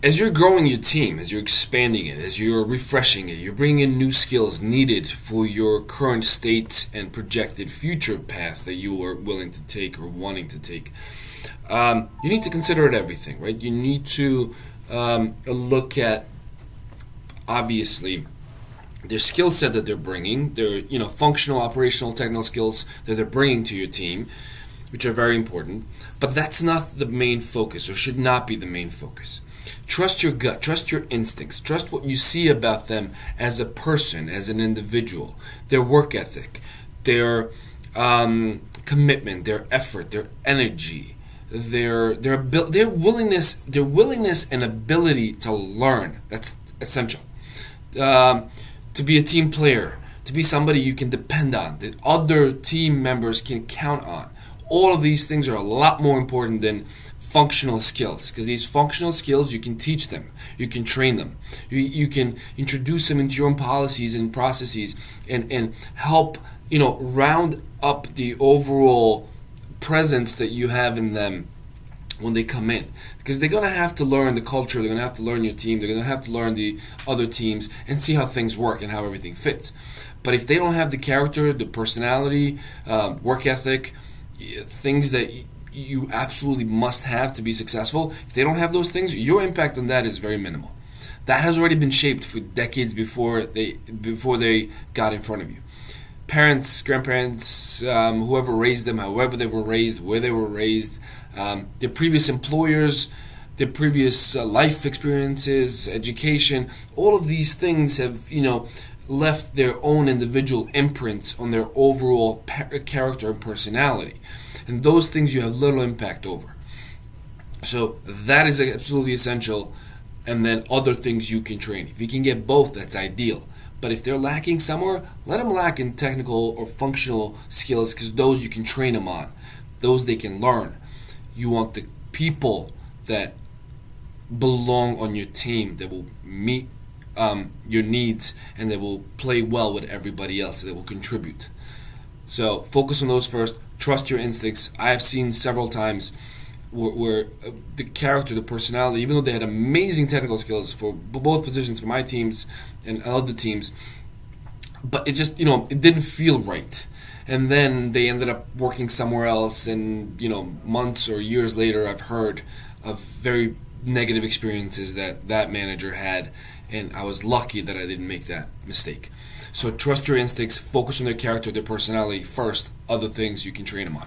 As you're growing your team, as you're expanding it, as you're refreshing it, you're bringing in new skills needed for your current state and projected future path that you are willing to take or wanting to take. You need to consider it everything, right? You need to look at, obviously, their skill set that they're bringing, their functional, operational, technical skills that they're bringing to your team, which are very important. But that's not the main focus, or should not be the main focus. Trust your gut, trust your instincts, trust what you see about them as a person, as an individual, their work ethic, their commitment, their effort, their energy, their willingness and ability to learn. That's essential. To be a team player, to be somebody you can depend on, that other team members can count on. All of these things are a lot more important than functional skills, because these functional skills, you can teach them, you can train them, you can introduce them into your own policies and processes, and help round up the overall presence that you have in them when they come in, because they're going to have to learn the culture, they're going to have to learn your team, they're going to have to learn the other teams and see how things work and how everything fits. But if they don't have the character, the personality, work ethic, things that you absolutely must have to be successful, if they don't have those things, your impact on that is very minimal. That has already been shaped for decades before they got in front of you. Parents, grandparents, whoever raised them, however they were raised, where they were raised, their previous employers, their previous life experiences, education, all of these things have, left their own individual imprints on their overall character and personality. And those things you have little impact over. So that is absolutely essential. And then other things you can train. If you can get both, that's ideal. But if they're lacking somewhere, let them lack in technical or functional skills, because those you can train them on. Those they can learn. You want the people that belong on your team, that will meet your needs, and that will play well with everybody else, that will contribute. So focus on those first. Trust your instincts. I have seen several times where the character, the personality, even though they had amazing technical skills for both positions, for my teams and other teams, but it just, it didn't feel right. And then they ended up working somewhere else, and, months or years later, I've heard of very negative experiences that manager had, and I was lucky that I didn't make that mistake. So trust your instincts, focus on their character, their personality first, other things you can train them on.